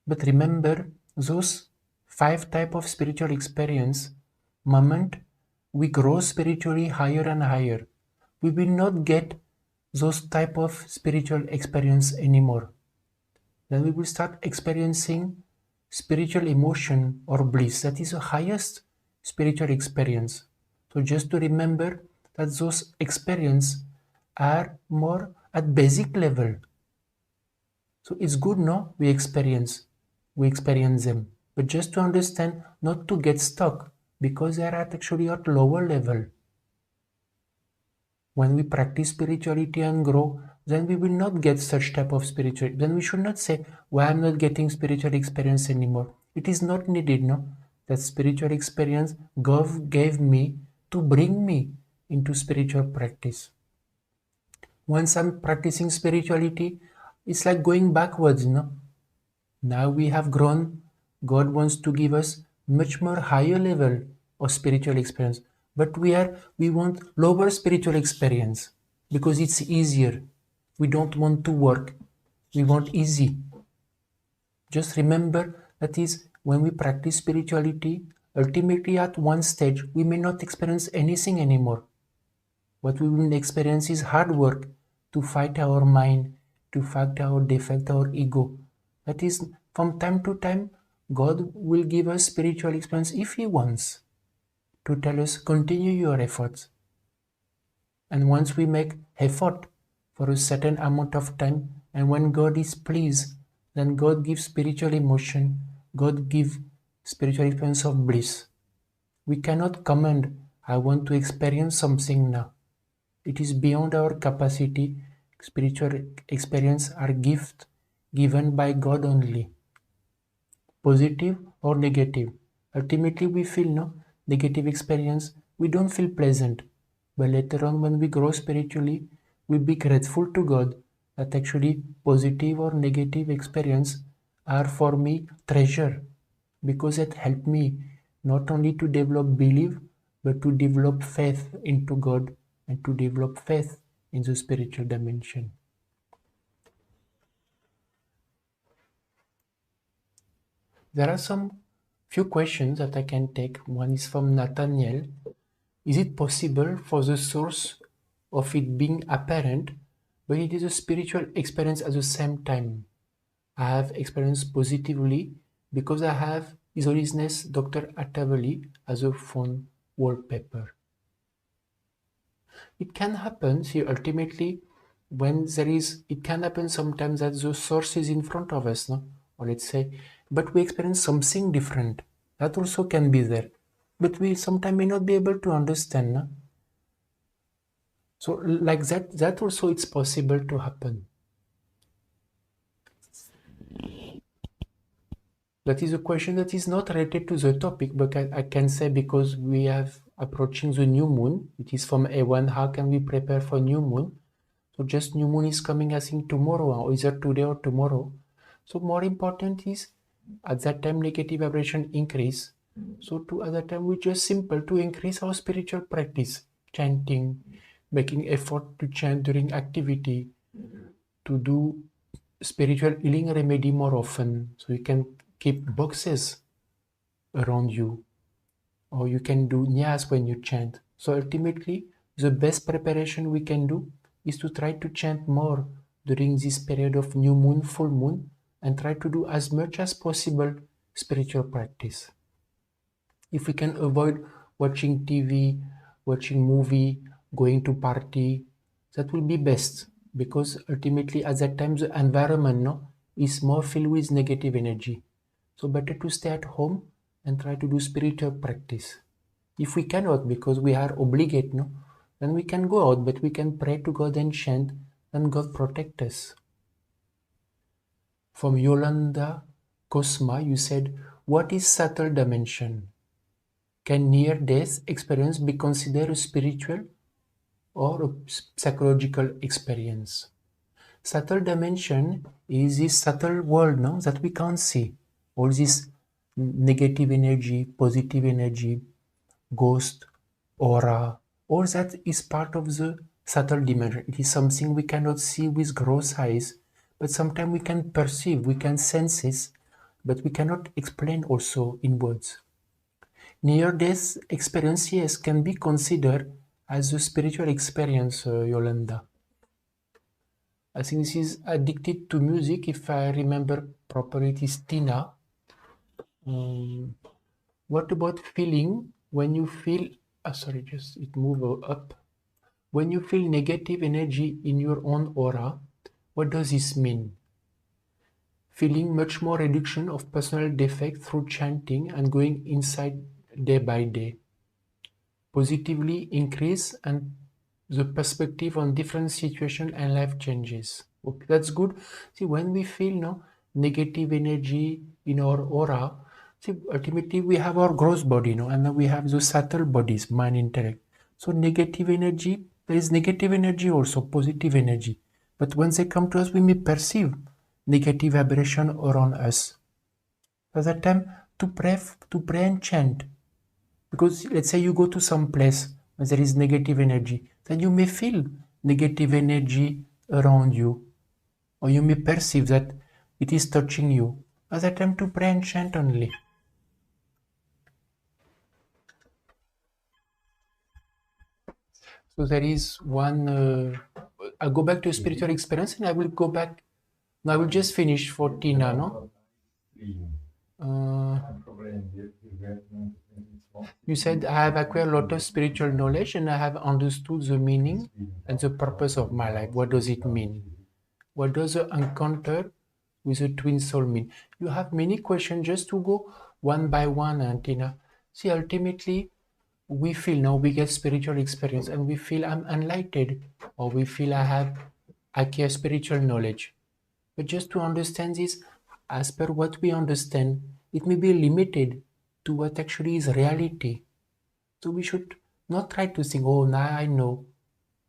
But remember, those 5 type of spiritual experience, moment we grow spiritually higher and higher, we will not get those type of spiritual experience anymore. Then we will start experiencing spiritual emotion or bliss. That is the highest spiritual experience. So just to remember that those experience are more at basic level. So it's good, no? We experience them. But just to understand, not to get stuck, because they are actually at lower level. When we practice spirituality and grow, then we will not get such type of spirituality. Then we should not say, why I'm not getting spiritual experience anymore. It is not needed, no? That spiritual experience God gave me to bring me into spiritual practice. Once I'm practicing spirituality, it's like going backwards, no? Now we have grown. God wants to give us much more higher level of spiritual experience. But we want lower spiritual experience because it's easier. We don't want to work. We want easy. Just remember that is when we practice spirituality, ultimately at one stage we may not experience anything anymore. What we will experience is hard work to fight our mind, to fight our defect, our ego. That is, from time to time, God will give us spiritual experience if He wants to tell us, continue your efforts. And once we make effort for a certain amount of time, and when God is pleased, then God gives spiritual emotion, God gives spiritual experience of bliss. We cannot command, I want to experience something now. It is beyond our capacity. Spiritual experience are gift given by God only. Positive or negative. Ultimately we feel no negative experience. We don't feel pleasant. But later on when we grow spiritually, we be grateful to God that actually positive or negative experience are for me treasure, because it helped me not only to develop belief but to develop faith into God and to develop faith in the spiritual dimension. There are some few questions that I can take. One is from Nathaniel. Is it possible for the source of it being apparent, but it is a spiritual experience at the same time? I have experienced positively because I have His Holiness Dr. Atavali as a phone wallpaper. It can happen, see, ultimately, when there is, it can happen sometimes that the source is in front of us, no? Or let's say, but we experience something different. That also can be there. But we sometimes may not be able to understand, no? So like that also it's possible to happen. That is a question that is not related to the topic, but I can say because we have approaching the new moon. It is from A1. How can we prepare for new moon? So just new moon is coming, I think, tomorrow, or either today or tomorrow. So more important is at that time negative vibration increase. So at that time we just simple to increase our spiritual practice, chanting, making effort to chant during activity, to do spiritual healing remedy more often. So you can keep boxes around you, or you can do nyas when you chant. So ultimately, the best preparation we can do is to try to chant more during this period of new moon, full moon, and try to do as much as possible spiritual practice. If we can avoid watching TV, watching movie, going to party, that will be best, because ultimately at that time the environment, no, is more filled with negative energy. So better to stay at home and try to do spiritual practice. If we cannot, because we are obligated, no, then we can go out, but we can pray to God and chant, and God protect us. From Yolanda Cosma, you said, what is subtle dimension? Can near-death experience be considered a spiritual or a psychological experience? Subtle dimension is this subtle world, no, that we can't see. All this negative energy, positive energy, ghost, aura, all that is part of the subtle dimension. It is something we cannot see with gross eyes, but sometimes we can perceive, we can sense it, but we cannot explain also in words. Near-death experiences can be considered as a spiritual experience, Yolanda. I think this is addicted to music, if I remember properly, it is Tina. What about feeling when you feel, sorry, just it move up. When you feel negative energy in your own aura, what does this mean? Feeling much more reduction of personal defect through chanting and going inside day by day. Positively increase and the perspective on different situation and life changes. Okay, that's good. See, when we feel no negative energy in our aura, see, ultimately we have our gross body, no, and then we have the subtle bodies, mind, intellect. So negative energy, there is negative energy also, positive energy. But when they come to us, we may perceive negative vibration around us. At that time, to pray and chant. Because let's say you go to some place where there is negative energy, then you may feel negative energy around you, or you may perceive that it is touching you. At that time, to pray and chant only. So there is one, I'll go back to spiritual experience and I will go back. No, I will just finish for Tina, no? You said, I have acquired a lot of spiritual knowledge and I have understood the meaning and the purpose of my life. What does it mean? What does the encounter with a twin soul mean? You have many questions, just to go one by one, Tina. See, ultimately, we feel now we get spiritual experience and we feel I'm enlightened, or we feel I acquire spiritual knowledge. But just to understand this, as per what we understand, it may be limited to what actually is reality. So we should not try to think, oh, now I know.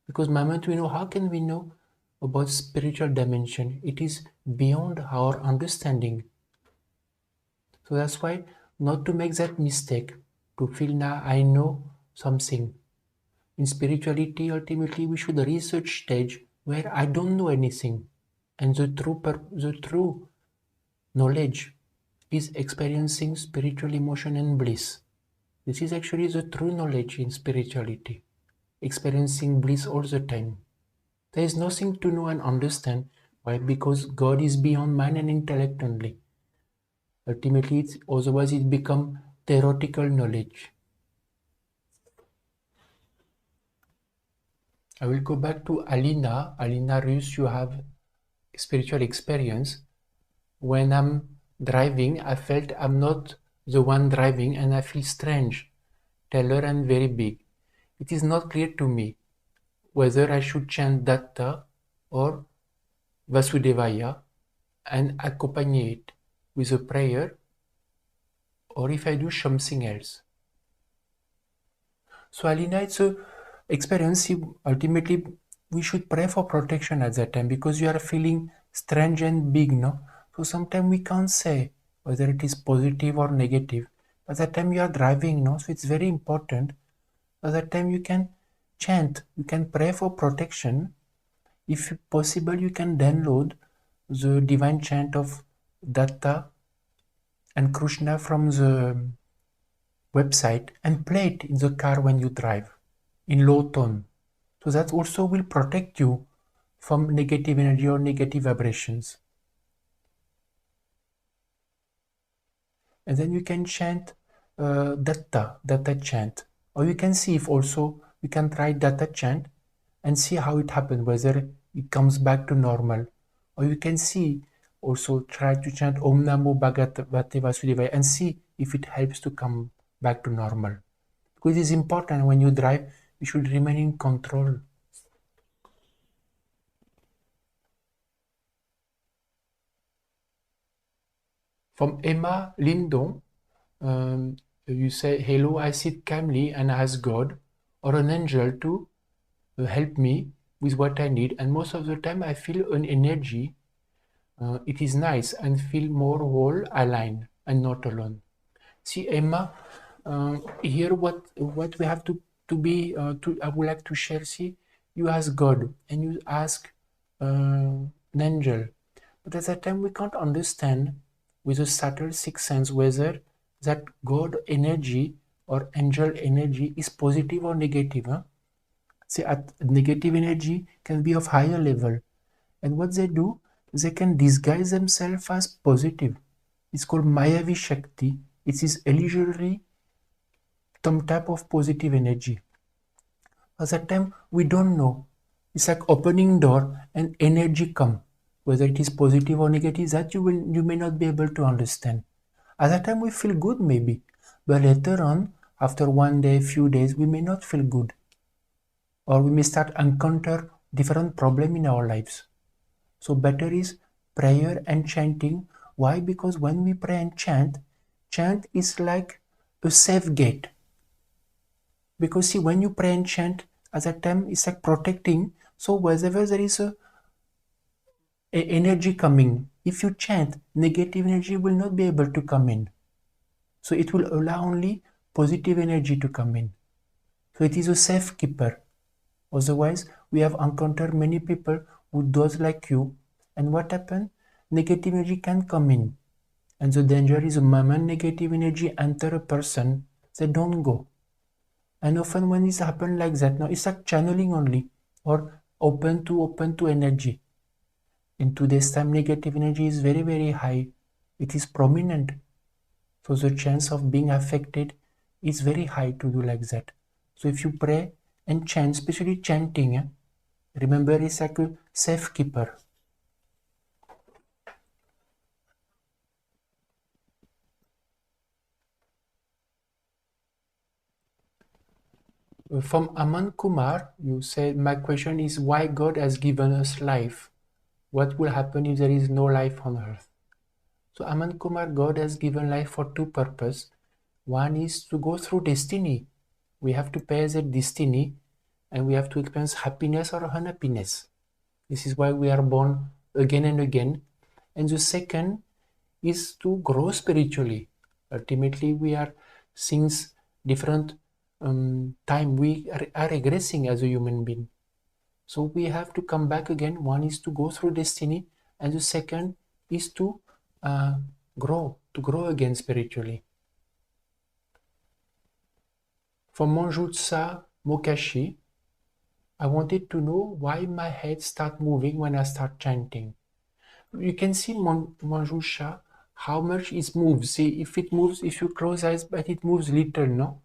Because the moment we know, how can we know about spiritual dimension? It is beyond our understanding. So that's why not to make that mistake, to feel now I know something. In spirituality, ultimately, we should research stage where I don't know anything. And the true knowledge is experiencing spiritual emotion and bliss. This is actually the true knowledge in spirituality, experiencing bliss all the time. There is nothing to know and understand. Why? Because God is beyond mind and intellect only. Ultimately, otherwise it becomes theoretical knowledge. I will go back to Alina. Alina Rus, you have spiritual experience. When I'm driving, I felt I'm not the one driving and I feel strange, taller and very big. It is not clear to me whether I should chant Datta or Vasudevaya and accompany it with a prayer, or if I do something else. So Alina, it's a experience. Ultimately, we should pray for protection at that time because you are feeling strange and big, no? So sometimes we can't say whether it is positive or negative. At that time you are driving, no? So it's very important. At that time you can chant, you can pray for protection. If possible, you can download the divine chant of Datta and Krishna from the website and play it in the car when you drive in low tone. So that also will protect you from negative energy or negative vibrations. And then you can chant Datta chant. Or you can see if also you can try Datta chant and see how it happens, whether it comes back to normal. Or you can see also try to chant Om Namo Bhagavate Vasudevaya and see if it helps to come back to normal. Because it is important when you drive, you should remain in control. From Emma Lindon, you say, hello, I sit calmly and ask God or an angel to help me with what I need. And most of the time I feel an energy. It is nice and feel more whole, aligned and not alone. See, Emma, here what we have to be, I would like to share, see, you ask God and you ask an angel. But at that time we can't understand with a subtle sixth sense whether that God energy or angel energy is positive or negative. Huh? See, negative energy can be of higher level. And what they do, they can disguise themselves as positive. It's called Mayavi Shakti. It is illusory, some type of positive energy. At that time, we don't know. It's like opening door and energy come. Whether it is positive or negative, that you may not be able to understand. At that time, we feel good maybe. But later on, after one day, few days, we may not feel good. Or we may start encounter different problem in our lives. So better is prayer and chanting. Why? Because when we pray and chant is like a safe gate. Because see, when you pray and chant, at that time it's like protecting. So wherever there is a energy coming, if you chant, negative energy will not be able to come in. So it will allow only positive energy to come in. So it is a safe keeper. Otherwise, we have encountered many people who does like you. And what happened? Negative energy can come in. And the danger is the moment negative energy enter a person, they don't go. And often when it happens like that, now it's like channeling only or open to energy. In today's time, negative energy is very, very high. It is prominent. So the chance of being affected is very high to do like that. So if you pray and chant, especially chanting, remember it's like a safe keeper. From Aman Kumar, you said, my question is why God has given us life. What will happen if there is no life on earth? So Aman Kumar, God has given life for two purposes. One is to go through destiny. We have to pay that destiny and we have to experience happiness or unhappiness. This is why we are born again and again. And the second is to grow spiritually. Ultimately, we are, since different time, we are regressing as a human being. So we have to come back again. One is to go through destiny, and the second is to to grow again spiritually. For Manjutsa Mokashi, I wanted to know why my head start moving when I start chanting. You can see Manjusha, how much it moves. See, if it moves, if you close eyes, but it moves little, no?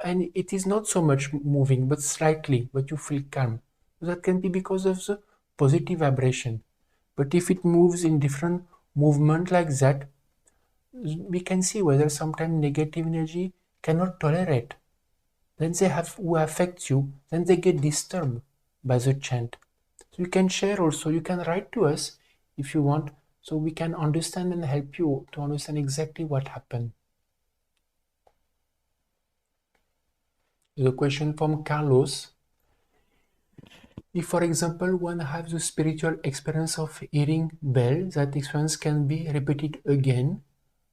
And it is not so much moving, but slightly, but you feel calm. So that can be because of the positive vibration. But if it moves in different movement like that, we can see whether sometimes negative energy cannot tolerate. Then they have who affect you, then they get disturbed by the chant. So you can share also, you can write to us if you want, so we can understand and help you to understand exactly what happened. The question from Carlos. If, for example, one has the spiritual experience of hearing bell, that experience can be repeated again,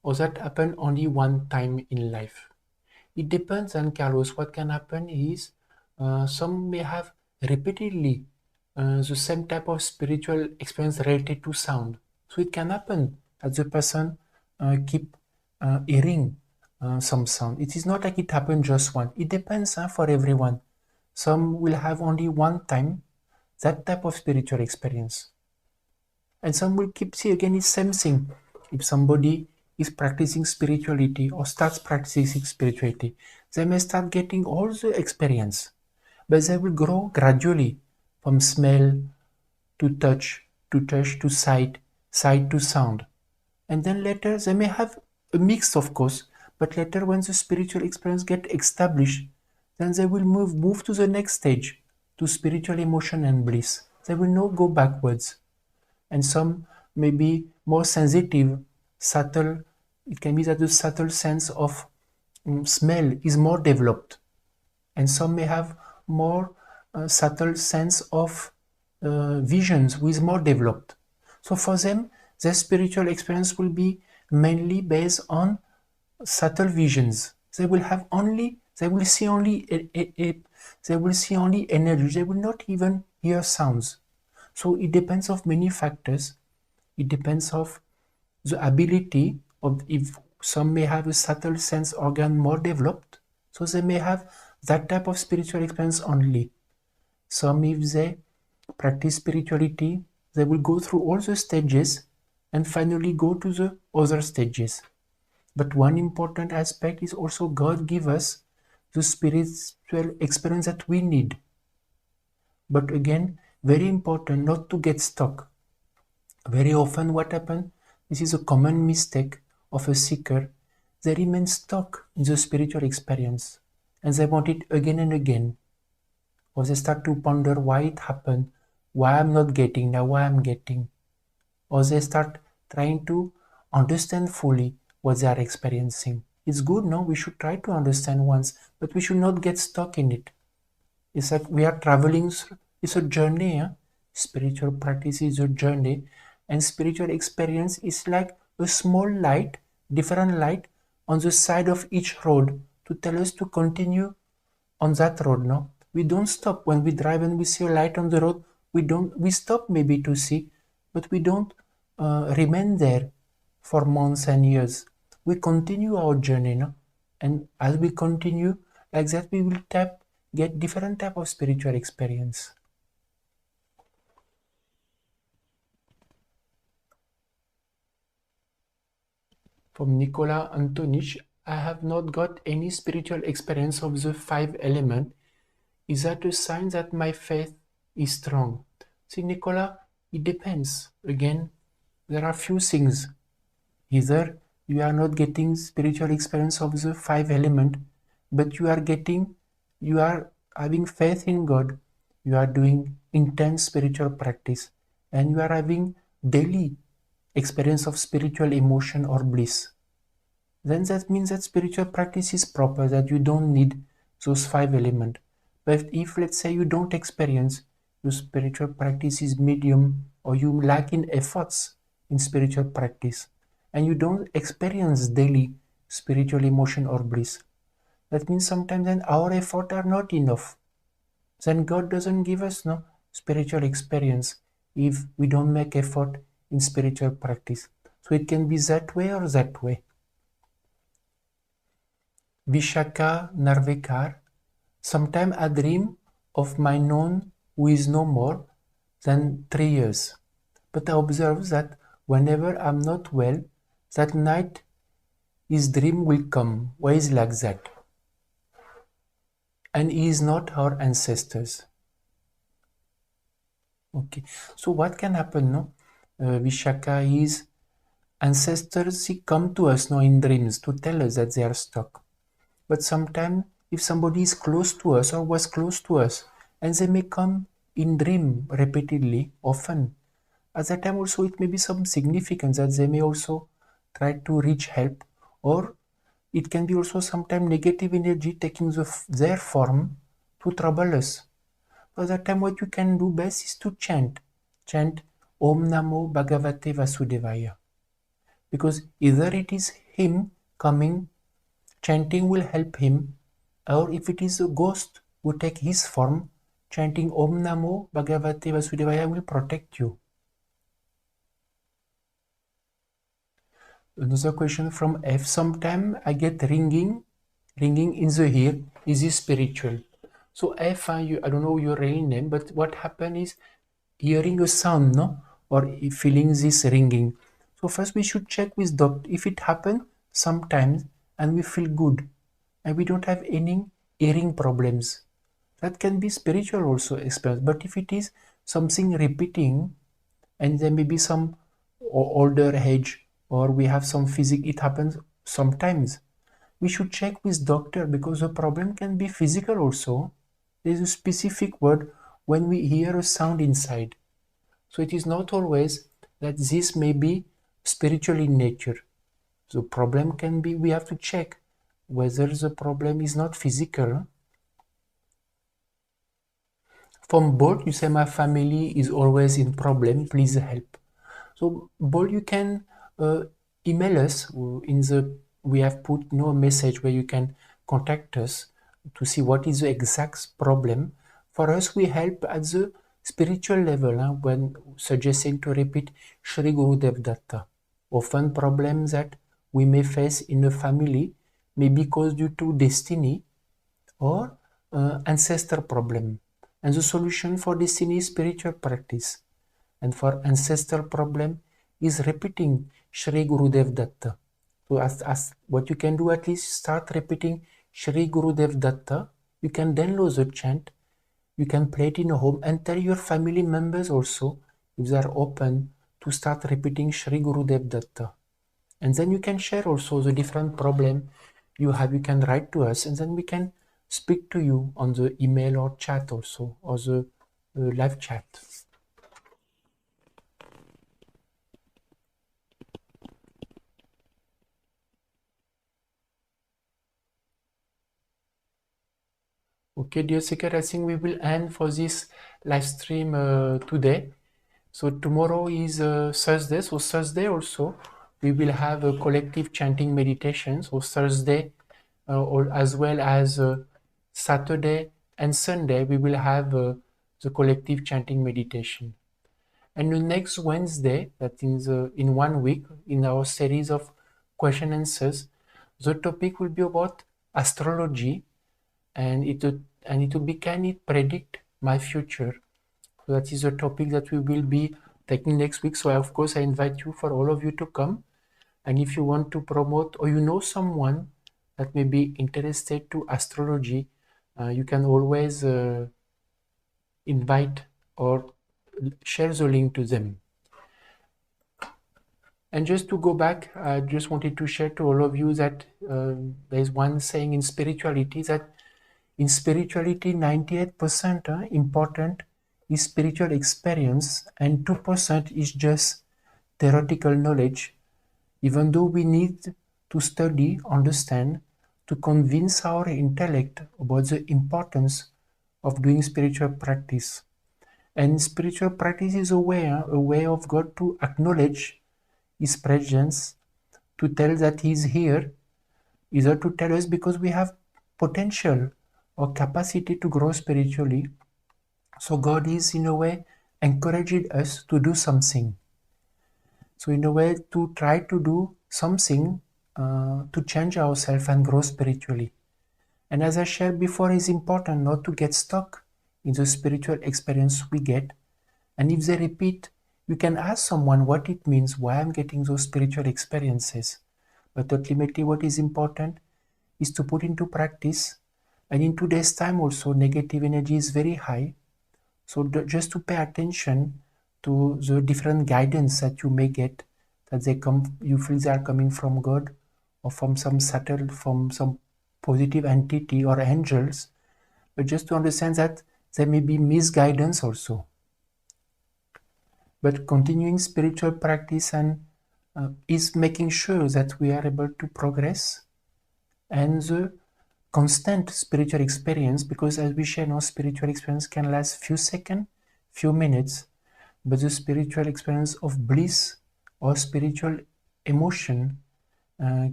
or that happen only one time in life. It depends on Carlos. What can happen is some may have repeatedly the same type of spiritual experience related to sound. So it can happen that the person keep hearing some sound. It is not like it happened just once. It depends for everyone. Some will have only one time that type of spiritual experience. And some will keep see again the same thing. If somebody is practicing spirituality or starts practicing spirituality, they may start getting all the experience, but they will grow gradually from smell to touch to sight, sight to sound. And then later they may have a mix, of course, but later when the spiritual experience get established, then they will move to the next stage, to spiritual emotion and bliss. They will not go backwards. And some may be more sensitive, subtle. It can be that the subtle sense of smell is more developed, and some may have more subtle sense of visions which is more developed. So for them, their spiritual experience will be mainly based on subtle visions. They will see only they will see only energy. They will not even hear sounds. So it depends of many factors. It depends of the ability of, if some may have a subtle sense organ more developed, so they may have that type of spiritual experience only. Some, if they practice spirituality, they will go through all the stages and finally go to the other stages. But one important aspect is also God give us the spiritual experience that we need. But again, very important not to get stuck. Very often what happens, this is a common mistake of a seeker, they remain stuck in the spiritual experience and they want it again and again. Or they start to ponder why it happened, why I'm not getting, now why I'm getting. Or they start trying to understand fully what they are experiencing. It's good, no? We should try to understand once, but we should not get stuck in it. It's like we are traveling, it's a journey. Spiritual practice is a journey, and spiritual experience is like a small light, different light on the side of each road to tell us to continue on that road. No, we don't stop when we drive and we see a light on the road. We stop maybe to see, but we don't remain there for months and years. We continue our journey, no? And as we continue like that, we will get different type of spiritual experience. From Nicola Antonich, I have not got any spiritual experience of the 5 elements. Is that a sign that my faith is strong? See, Nicola, it depends. Again, there are few things. Either you are not getting spiritual experience of the 5 elements, but you are having faith in God, you are doing intense spiritual practice, and you are having daily experience of spiritual emotion or bliss. Then that means that spiritual practice is proper, that you don't need those 5 elements. But if, let's say, you don't experience, your spiritual practice is medium, or you lack in efforts in spiritual practice, and you don't experience daily spiritual emotion or bliss, that means sometimes then our effort are not enough. Then God doesn't give us no spiritual experience if we don't make effort in spiritual practice. So it can be that way or that way. Vishaka Narvekar. Sometimes I dream of my known who is no more than 3 years. But I observe that whenever I'm not well, that night his dream will come. Why is like that? And he is not our ancestors. Okay, so what can happen, no? Vishaka is ancestors, he come to us now in dreams to tell us that they are stuck. But sometimes if somebody is close to us or was close to us, and they may come in dream repeatedly, often, at that time also it may be some significance that they may also try to reach help, or it can be also sometimes negative energy taking their form to trouble us. So at that time what you can do best is to chant Om Namo Bhagavate Vasudevaya. Because either it is him coming, chanting will help him, or if it is a ghost who take his form, chanting Om Namo Bhagavate Vasudevaya will protect you. Another question from F. Sometime I get ringing in the ear. Is it spiritual? So F, I don't know your real name, but what happened is hearing a sound, no, or feeling this ringing. So first we should check with doctor if it happens sometimes and we feel good and we don't have any hearing problems. That can be spiritual also experience. But if it is something repeating and there may be some older age or we have some it happens sometimes, we should check with doctor because the problem can be physical also. There is a specific word when we hear a sound inside. So it is not always that this may be spiritual in nature. The problem can be, we have to check whether the problem is not physical. From Bolt, you say my family is always in problem, please help. So Bolt, you can email us we have put a message where you can contact us to see what is the exact problem. For us, we help at the spiritual level when suggesting to repeat Shri Gurudev Datta. Often problems that we may face in a family may be caused due to destiny or ancestor problem. And the solution for destiny is spiritual practice. And for ancestral problem is repeating Shri Gurudev Datta. So as what you can do, at least start repeating Shri Gurudev Datta. You can download the chant. You can play it in a home and tell your family members also, if they are open, to start repeating Shri Gurudev Datta. And then you can share also the different problem you have. You can write to us and then we can speak to you on the email or chat also, or the live chat. Okay, dear seeker, I think we will end for this live stream today. So tomorrow is Thursday. So Thursday also we will have a collective chanting meditation. So Thursday or as well as Saturday and Sunday we will have the collective chanting meditation. And the next Wednesday, that is in 1 week, in our series of question answers, the topic will be about astrology, and it will be, can it predict my future? So that is a topic that we will be taking next week. So of course I invite you, for all of you, to come. And if you want to promote or you know someone that may be interested to astrology, you can always invite or share the link to them. And just to go back, I just wanted to share to all of you that there is one saying in spirituality, that in spirituality 98% important is spiritual experience and 2% is just theoretical knowledge. Even though we need to study, understand, to convince our intellect about the importance of doing spiritual practice. And spiritual practice is a way of God to acknowledge His presence, to tell that He is here, either to tell us because we have potential or capacity to grow spiritually. So God is in a way encouraging us to do something. So in a way, to try to do something to change ourselves and grow spiritually. And as I shared before, it's important not to get stuck in the spiritual experience we get. And if they repeat, you can ask someone what it means, why I'm getting those spiritual experiences. But ultimately, what is important is to put into practice. And in today's time also, negative energy is very high. So just to pay attention to the different guidance that you may get, that you feel they are coming from God or from some positive entity or angels, but just to understand that there may be misguidance also. But continuing spiritual practice and is making sure that we are able to progress, and the constant spiritual experience, because as we share now, spiritual experience can last few seconds, few minutes, but the spiritual experience of bliss or spiritual emotion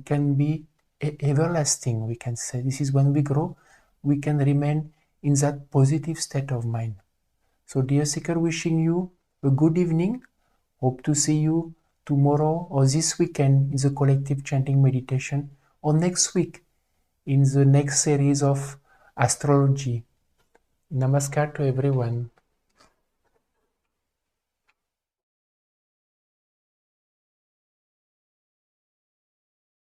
can be everlasting, we can say. This is when we grow, we can remain in that positive state of mind. So dear seeker, wishing you a good evening. Hope to see you tomorrow or this weekend in the collective chanting meditation, or next week in the next series of astrology. Namaskar to everyone.